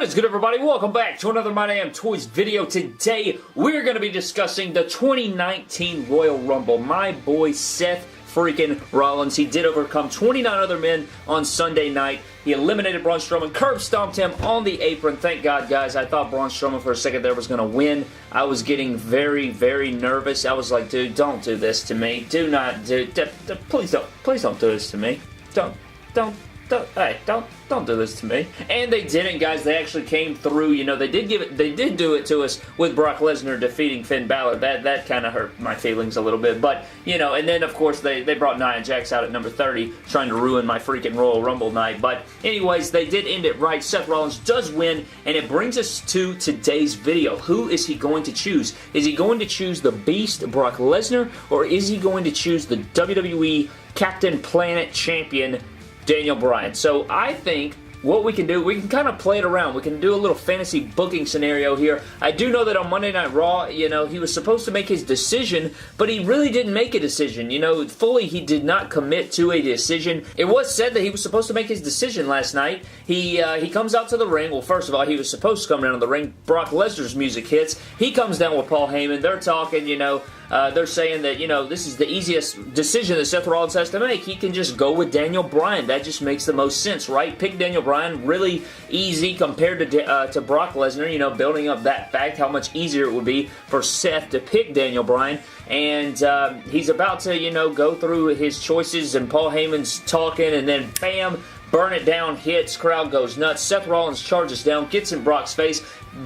What is good, everybody? Welcome back to another My Damn Toys video. Today, we're going to be discussing the 2019 Royal Rumble. My boy, Seth freaking Rollins. He did overcome 29 other men on Sunday night. He eliminated Braun Strowman, curb stomped him on the apron. Thank God, guys. I thought Braun Strowman for a second there was going to win. I was getting very, very nervous. I was like, dude, don't do this to me. Do not do... Please don't do this to me. Don't do this to me. And they didn't, guys. They actually came through. You know, they did do it to us with Brock Lesnar defeating Finn Balor. That kind of hurt my feelings a little bit. But, you know, and then, of course, they brought Nia Jax out at number 30, trying to ruin my freaking Royal Rumble night. But, anyways, they did end it right. Seth Rollins does win, and it brings us to today's video. Who is he going to choose? Is he going to choose the Beast, Brock Lesnar, or is he going to choose the WWE Captain Planet Champion, Daniel Bryan? So I think what we can do, we can kind of play it around. We can do a little fantasy booking scenario here. I do know that on Monday Night Raw, you know, he was supposed to make his decision, but he really didn't make a decision. You know, fully he did not commit to a decision. It was said that he was supposed to make his decision last night. He comes out to the ring. Well, first of all, he was supposed to come down to the ring. Brock Lesnar's music hits. He comes down with Paul Heyman. They're talking, you know, they're saying that, you know, this is the easiest decision that Seth Rollins has to make. He can just go with Daniel Bryan. That just makes the most sense, right? Pick Daniel Bryan. Really easy compared to Brock Lesnar, you know, building up that fact, how much easier it would be for Seth to pick Daniel Bryan. And he's about to, you know, go through his choices, and Paul Heyman's talking, and then bam, burn it down hits, crowd goes nuts. Seth Rollins charges down, gets in Brock's face,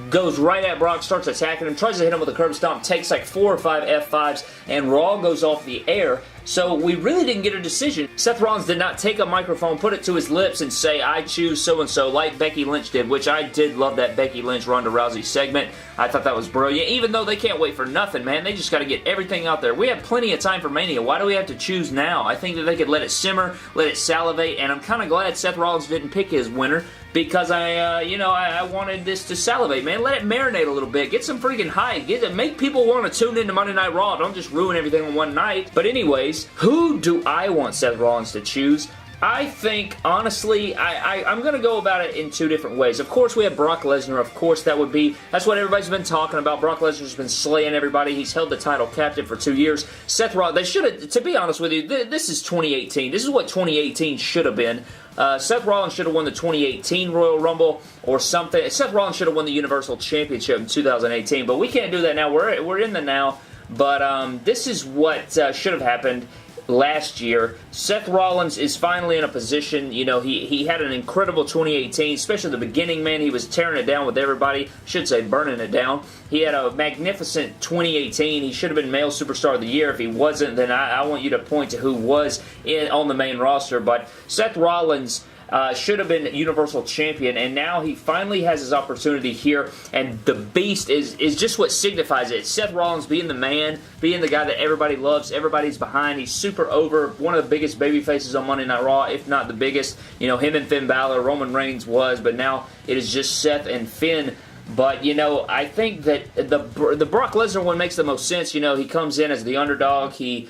goes right at Brock, starts attacking him, tries to hit him with a curb stomp, takes like 4 or 5 F5s, and Raw goes off the air. So we really didn't get a decision. Seth Rollins did not take a microphone, put it to his lips, and say, I choose so-and-so, like Becky Lynch did, which I did love that Becky Lynch-Ronda Rousey segment. I thought that was brilliant, even though they can't wait for nothing, man. They just got to get everything out there. We have plenty of time for Mania. Why do we have to choose now? I think that they could let it simmer, let it salivate, and I'm kind of glad Seth Rollins didn't pick his winner, because I wanted this to salivate, man. Let it marinate a little bit. Get some freaking hype. Make people want to tune into Monday Night Raw. Don't just ruin everything on one night. But anyways, who do I want Seth Rollins to choose? I think, honestly, I'm going to go about it in 2 different ways. Of course, we have Brock Lesnar. Of course, that's what everybody's been talking about. Brock Lesnar's been slaying everybody. He's held the title captive for 2 years. Seth Rollins, they should have, to be honest with you, this is 2018. This is what 2018 should have been. Seth Rollins should have won the 2018 Royal Rumble or something. Seth Rollins should have won the Universal Championship in 2018, but we can't do that now. We're in the now, but this is what should have happened last year. Seth Rollins is finally in a position, you know, he had an incredible 2018, especially the beginning, man. He was tearing it down with everybody. I should say burning it down. He had a magnificent 2018. He should have been Male Superstar of the Year. If he wasn't, then I want you to point to who was on the main roster. But Seth Rollins should have been Universal Champion, and now he finally has his opportunity here, and the Beast is just what signifies it. Seth Rollins being the man, being the guy that everybody loves, everybody's behind. He's super over, one of the biggest baby faces on Monday Night Raw, if not the biggest. You know, him and Finn Balor, Roman Reigns was, but now it is just Seth and Finn. But, you know, I think that the Brock Lesnar one makes the most sense. You know, he comes in as the underdog. He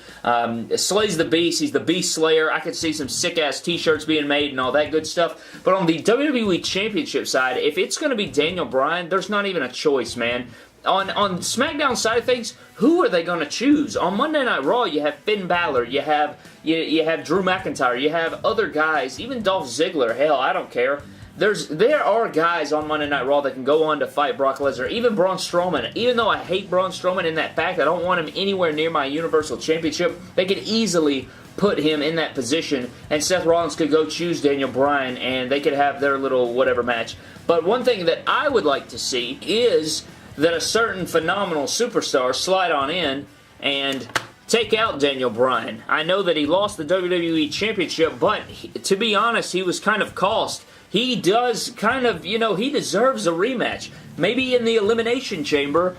slays the Beast. He's the Beast Slayer. I could see some sick-ass t-shirts being made and all that good stuff. But on the WWE Championship side, if it's going to be Daniel Bryan, there's not even a choice, man. On SmackDown side of things, who are they going to choose? On Monday Night Raw, you have Finn Balor, you have Drew McIntyre, you have other guys, even Dolph Ziggler. Hell, I don't care. There are guys on Monday Night Raw that can go on to fight Brock Lesnar. Even Braun Strowman. Even though I hate Braun Strowman in that fact, I don't want him anywhere near my Universal Championship, they could easily put him in that position, and Seth Rollins could go choose Daniel Bryan, and they could have their little whatever match. But one thing that I would like to see is that a certain phenomenal superstar slide on in and take out Daniel Bryan. I know that he lost the WWE Championship, but to be honest, he was kind of cost. He does kind of, you know, he deserves a rematch. Maybe in the Elimination Chamber,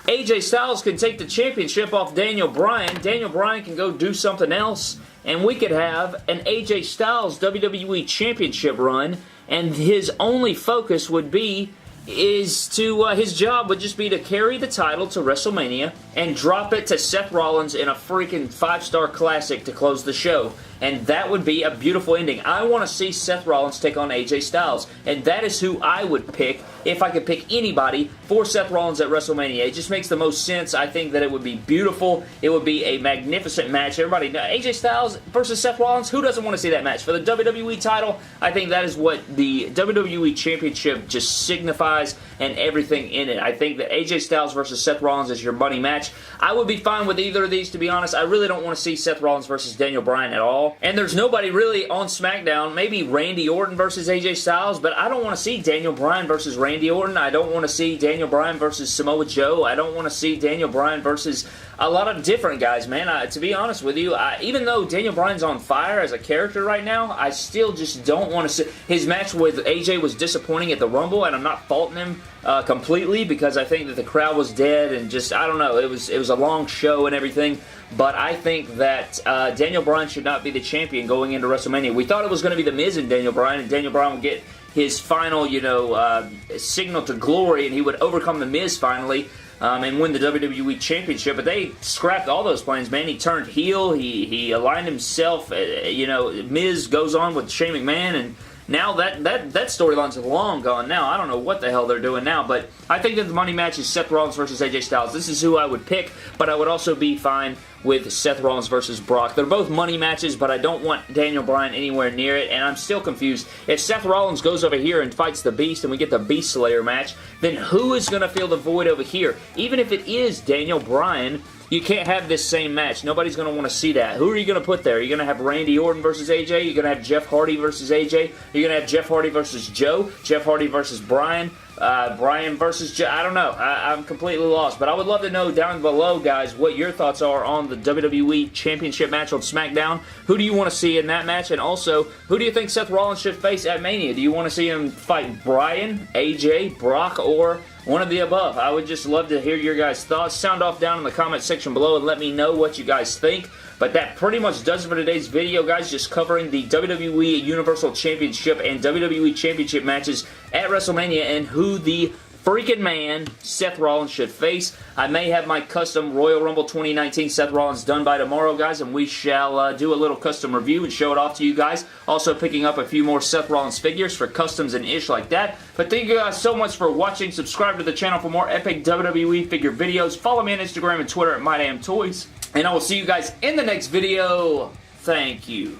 AJ Styles can take the championship off Daniel Bryan. Daniel Bryan can go do something else, and we could have an AJ Styles WWE Championship run, and his only focus would be is to, his job would just be to carry the title to WrestleMania and drop it to Seth Rollins in a freaking 5-star classic to close the show. And that would be a beautiful ending. I want to see Seth Rollins take on AJ Styles. And that is who I would pick if I could pick anybody for Seth Rollins at WrestleMania. It just makes the most sense. I think that it would be beautiful. It would be a magnificent match. Everybody knows AJ Styles versus Seth Rollins. Who doesn't want to see that match? For the WWE title, I think that is what the WWE Championship just signifies and everything in it. I think that AJ Styles versus Seth Rollins is your money match. I would be fine with either of these, to be honest. I really don't want to see Seth Rollins versus Daniel Bryan at all. And there's nobody really on SmackDown. Maybe Randy Orton versus AJ Styles, but I don't want to see Daniel Bryan versus Randy Orton. I don't want to see Daniel Bryan versus Samoa Joe. I don't want to see Daniel Bryan versus a lot of different guys, man. To be honest with you, even though Daniel Bryan's on fire as a character right now, I still just don't want to see... His match with AJ was disappointing at the Rumble, and I'm not faulting him completely because I think that the crowd was dead and just, I don't know, it was a long show and everything. But I think that Daniel Bryan should not be the champion going into WrestleMania. We thought it was going to be The Miz and Daniel Bryan would get his final, signal to glory, and he would overcome The Miz finally and win the WWE Championship. But they scrapped all those plans, man. He turned heel. He aligned himself. Miz goes on with Shane McMahon, and now that storyline's long gone now. I don't know what the hell they're doing now, but I think that the money match is Seth Rollins versus AJ Styles. This is who I would pick, but I would also be fine with Seth Rollins versus Brock. They're both money matches, but I don't want Daniel Bryan anywhere near it, and I'm still confused. If Seth Rollins goes over here and fights the Beast and we get the Beast Slayer match, then who is going to fill the void over here? Even if it is Daniel Bryan, you can't have this same match. Nobody's going to want to see that. Who are you going to put there? Are you going to have Randy Orton versus AJ? You're going to have Jeff Hardy versus AJ? You're going to have Jeff Hardy versus Joe? Jeff Hardy versus Bryan? Bryan versus Joe? I don't know. I'm completely lost. But I would love to know down below, guys, what your thoughts are on the WWE Championship match on SmackDown. Who do you want to see in that match? And also, who do you think Seth Rollins should face at Mania? Do you want to see him fight Bryan, AJ, Brock, or one of the above? I would just love to hear your guys' thoughts. Sound off down in the comment section below and let me know what you guys think. But that pretty much does it for today's video, guys. Just covering the WWE Universal Championship and WWE Championship matches at WrestleMania and who the freaking man Seth Rollins should face. I may have my custom Royal Rumble 2019 Seth Rollins done by tomorrow, guys, and we shall do a little custom review and show it off to you guys. Also picking up a few more Seth Rollins figures for customs and ish like that. But thank you guys so much for watching. Subscribe to the channel for more epic WWE figure videos. Follow me on Instagram and Twitter at MyDamnToys. And I will see you guys in the next video. Thank you.